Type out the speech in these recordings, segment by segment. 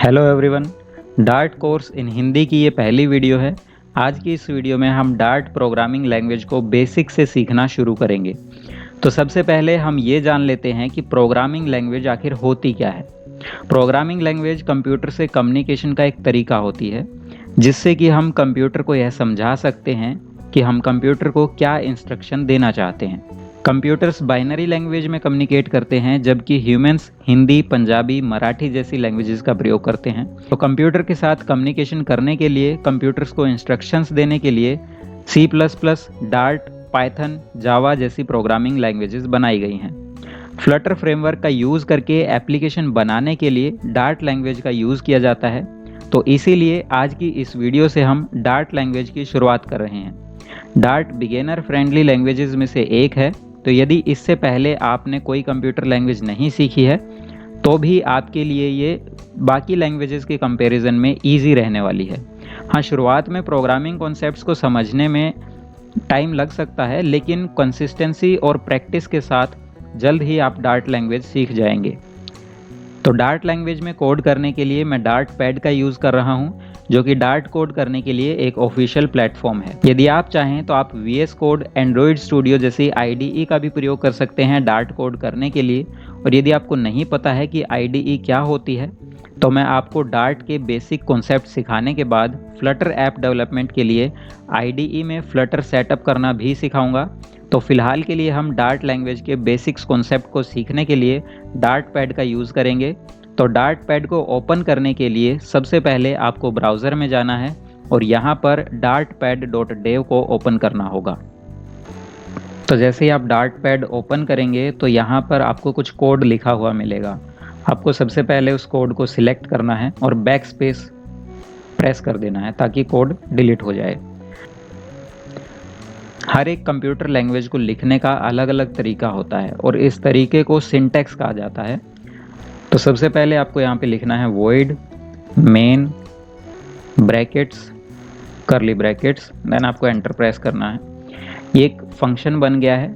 Hello everyone. Dart course in Hindi की ये पहली वीडियो है। आज की इस वीडियो में हम डार्ट प्रोग्रामिंग लैंग्वेज को बेसिक से सीखना शुरू करेंगे। तो सबसे पहले हम ये जान लेते हैं कि प्रोग्रामिंग लैंग्वेज आखिर होती क्या है। प्रोग्रामिंग लैंग्वेज कंप्यूटर से कम्युनिकेशन का एक तरीका होती है, जिससे कि हम कंप्यूटर को यह समझा सकते हैं कि हम कंप्यूटर को क्या इंस्ट्रक्शन देना चाहते हैं। कंप्यूटर्स बाइनरी लैंग्वेज में कम्युनिकेट करते हैं, जबकि ह्यूमंस हिंदी, पंजाबी, मराठी जैसी लैंग्वेजेस का प्रयोग करते हैं। तो कंप्यूटर के साथ कम्युनिकेशन करने के लिए, कंप्यूटर्स को इंस्ट्रक्शंस देने के लिए C++, डार्ट, पाइथन, जावा जैसी प्रोग्रामिंग लैंग्वेजेस बनाई गई हैं। फ्लटर फ्रेमवर्क का यूज़ करके एप्लीकेशन बनाने के लिए डार्ट लैंग्वेज का यूज़ किया जाता है। तो इसीलिए आज की इस वीडियो से हम डार्ट लैंग्वेज की शुरुआत कर रहे हैं। डार्ट बिगिनर फ्रेंडली लैंग्वेजेस में से एक है। तो यदि इससे पहले आपने कोई कंप्यूटर लैंग्वेज नहीं सीखी है तो भी आपके लिए ये बाकी लैंग्वेजेस के कंपैरिजन में ईजी रहने वाली है। हाँ, शुरुआत में प्रोग्रामिंग कॉन्सेप्ट्स को समझने में टाइम लग सकता है, लेकिन कंसिस्टेंसी और प्रैक्टिस के साथ जल्द ही आप डार्ट लैंग्वेज सीख जाएंगे। तो डार्ट लैंग्वेज में कोड करने के लिए मैं डार्ट पैड का यूज़ कर रहा हूँ, जो कि डार्ट कोड करने के लिए एक ऑफिशियल प्लेटफॉर्म है। यदि आप चाहें तो आप VS कोड, एंड्रॉयड स्टूडियो जैसी IDE का भी प्रयोग कर सकते हैं डार्ट कोड करने के लिए। और यदि आपको नहीं पता है कि IDE क्या होती है, तो मैं आपको डार्ट के बेसिक कॉन्सेप्ट सिखाने के बाद फ्लटर ऐप डेवलपमेंट के लिए IDE में फ्लटर सेटअप करना भी सिखाऊंगा। तो फिलहाल के लिए हम डार्ट लैंग्वेज के बेसिक्स कॉन्सेप्ट को सीखने के लिए डार्ट पैड का यूज़ करेंगे। तो डार्ट पैड को ओपन करने के लिए सबसे पहले आपको ब्राउज़र में जाना है और यहाँ पर dartpad.dev को ओपन करना होगा। तो जैसे ही आप डार्ट पैड ओपन करेंगे तो यहाँ पर आपको कुछ कोड लिखा हुआ मिलेगा। आपको सबसे पहले उस कोड को सिलेक्ट करना है और बैक स्पेस प्रेस कर देना है ताकि कोड डिलीट हो जाए। हर एक कंप्यूटर लैंग्वेज को लिखने का अलग अलग तरीका होता है और इस तरीके को सिंटैक्स कहा जाता है। तो सबसे पहले आपको यहाँ पे लिखना है void main brackets curly brackets, then आपको एंटर प्रेस करना है। ये एक फंक्शन बन गया है।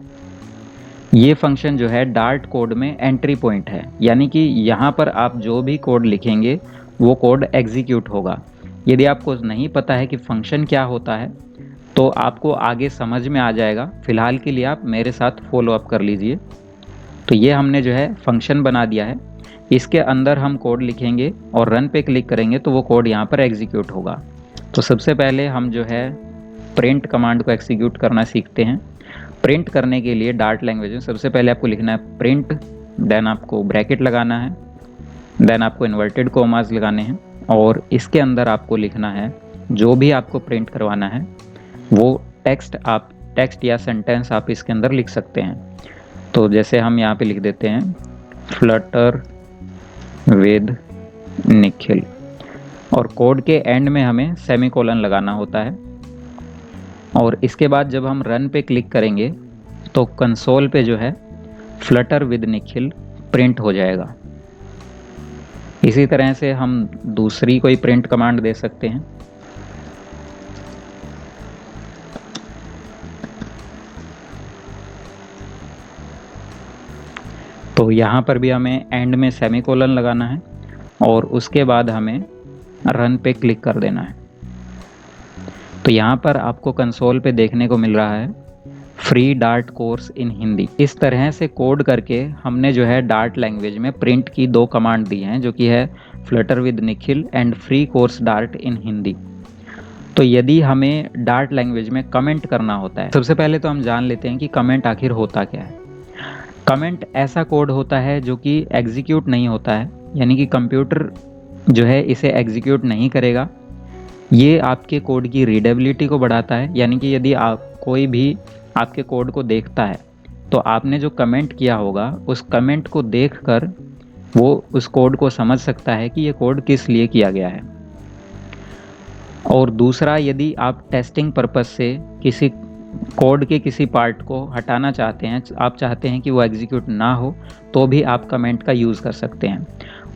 ये फंक्शन जो है डार्ट कोड में एंट्री पॉइंट है, यानी कि यहाँ पर आप जो भी कोड लिखेंगे वो कोड एग्जीक्यूट होगा। यदि आपको नहीं पता है कि फंक्शन क्या होता है तो आपको आगे समझ में आ जाएगा। फिलहाल के लिए आप मेरे साथ फॉलो अप कर लीजिए। तो ये हमने जो है फंक्शन बना दिया है। इसके अंदर हम कोड लिखेंगे और रन पे क्लिक करेंगे तो वो कोड यहाँ पर एग्जीक्यूट होगा। तो सबसे पहले हम जो है प्रिंट कमांड को एग्जीक्यूट करना सीखते हैं। प्रिंट करने के लिए डार्ट लैंग्वेज में सबसे पहले आपको लिखना है प्रिंट, देन आपको ब्रैकेट लगाना है, देन आपको इन्वर्टेड कोमास लगाने हैं और इसके अंदर आपको लिखना है जो भी आपको प्रिंट करवाना है वो टेक्स्ट या सेंटेंस आप इसके अंदर लिख सकते हैं। तो जैसे हम यहाँ पे लिख देते हैं फ्लटर विद निखिल और कोड के एंड में हमें सेमीकोलन लगाना होता है। और इसके बाद जब हम रन पे क्लिक करेंगे तो कंसोल पे जो है फ्लटर विद निखिल प्रिंट हो जाएगा। इसी तरह से हम दूसरी कोई प्रिंट कमांड दे सकते हैं। तो यहाँ पर भी हमें एंड में सेमीकोलन लगाना है और उसके बाद हमें रन पे क्लिक कर देना है। तो यहाँ पर आपको कंसोल पे देखने को मिल रहा है free dart course in Hindi. इस तरह से कोड करके हमने जो है डार्ट लैंग्वेज में प्रिंट की दो कमांड दी हैं, जो कि है Flutter with Nikhil and free course Dart in Hindi. तो यदि हमें डार्ट लैंग्वेज में कमेंट करना होता है, सबसे पहले तो हम जान लेते हैं कि कमेंट आखिर होता क्या है। कमेंट ऐसा कोड होता है जो कि एग्जीक्यूट नहीं होता है, यानी कि कंप्यूटर जो है इसे एग्जीक्यूट नहीं करेगा। ये आपके कोड की रीडेबिलिटी को बढ़ाता है, यानी कि यदि कोई भी आपके कोड को देखता है तो आपने जो कमेंट किया होगा उस कमेंट को देखकर वो उस कोड को समझ सकता है कि ये कोड किस लिए किया गया है। और दूसरा, यदि आप टेस्टिंग पर्पस से किसी कोड के किसी पार्ट को हटाना चाहते हैं, आप चाहते हैं कि वो एग्जीक्यूट ना हो, तो भी आप कमेंट का यूज़ कर सकते हैं।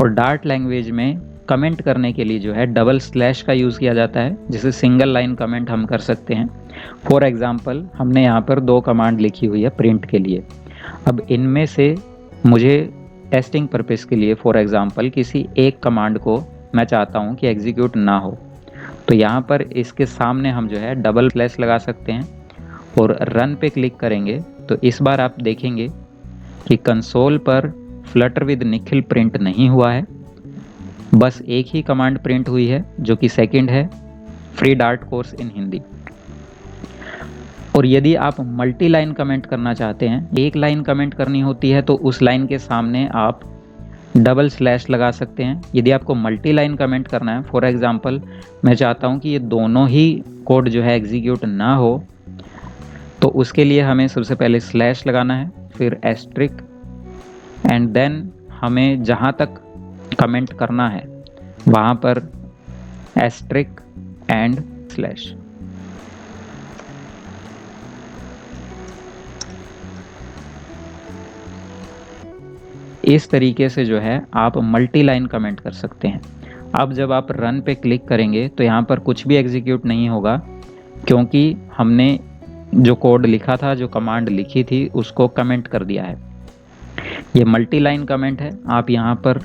और डार्ट लैंग्वेज में कमेंट करने के लिए जो है डबल स्लैश का यूज़ किया जाता है, जिसे सिंगल लाइन कमेंट हम कर सकते हैं। फॉर एग्ज़ाम्पल हमने यहाँ पर दो कमांड लिखी हुई है प्रिंट के लिए। अब इनमें से मुझे टेस्टिंग पर्पस के लिए फॉर एग्ज़ाम्पल किसी एक कमांड को मैं चाहता हूँ कि एग्जीक्यूट ना हो, तो यहाँ पर इसके सामने हम जो है डबल स्लैश लगा सकते हैं और रन पे क्लिक करेंगे तो इस बार आप देखेंगे कि कंसोल पर फ्लटर विद निखिल प्रिंट नहीं हुआ है, बस एक ही कमांड प्रिंट हुई है जो कि सेकंड है, free dart course in Hindi. और यदि आप मल्टी लाइन कमेंट करना चाहते हैं, एक लाइन कमेंट करनी होती है तो उस लाइन के सामने आप डबल स्लैश लगा सकते हैं। यदि आपको मल्टी लाइन कमेंट करना है, फॉर एग्जांपल मैं चाहता हूं कि ये दोनों ही कोड जो है एग्जीक्यूट ना हो, तो उसके लिए हमें सबसे पहले स्लैश लगाना है, फिर एस्ट्रिक एंड देन हमें जहां तक कमेंट करना है वहां पर एस्ट्रिक एंड स्लैश। इस तरीके से जो है आप मल्टी लाइन कमेंट कर सकते हैं। अब जब आप रन पे क्लिक करेंगे तो यहाँ पर कुछ भी एग्जीक्यूट नहीं होगा, क्योंकि हमने जो कोड लिखा था, जो कमांड लिखी थी, उसको कमेंट कर दिया है। ये मल्टी लाइन कमेंट है, आप यहाँ पर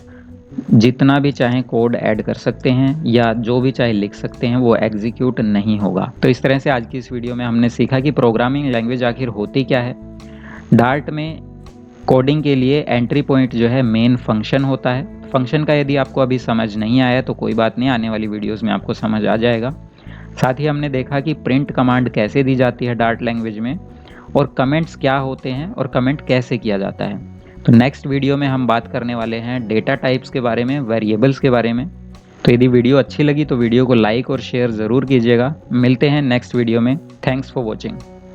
जितना भी चाहें कोड ऐड कर सकते हैं या जो भी चाहे लिख सकते हैं, वो एग्जीक्यूट नहीं होगा। तो इस तरह से आज की इस वीडियो में हमने सीखा कि प्रोग्रामिंग लैंग्वेज आखिर होती क्या है। डार्ट में कोडिंग के लिए एंट्री पॉइंट जो है मेन फंक्शन होता है। फंक्शन का यदि आपको अभी समझ नहीं आया तो कोई बात नहीं, आने वाली वीडियोस में आपको समझ आ जाएगा। साथ ही हमने देखा कि प्रिंट कमांड कैसे दी जाती है डार्ट लैंग्वेज में, और कमेंट्स क्या होते हैं और कमेंट कैसे किया जाता है। तो नेक्स्ट वीडियो में हम बात करने वाले हैं डेटा टाइप्स के बारे में, वेरिएबल्स के बारे में। तो यदि वीडियो अच्छी लगी तो वीडियो को लाइक और शेयर ज़रूर कीजिएगा। मिलते हैं नेक्स्ट वीडियो में। Thanks for watching.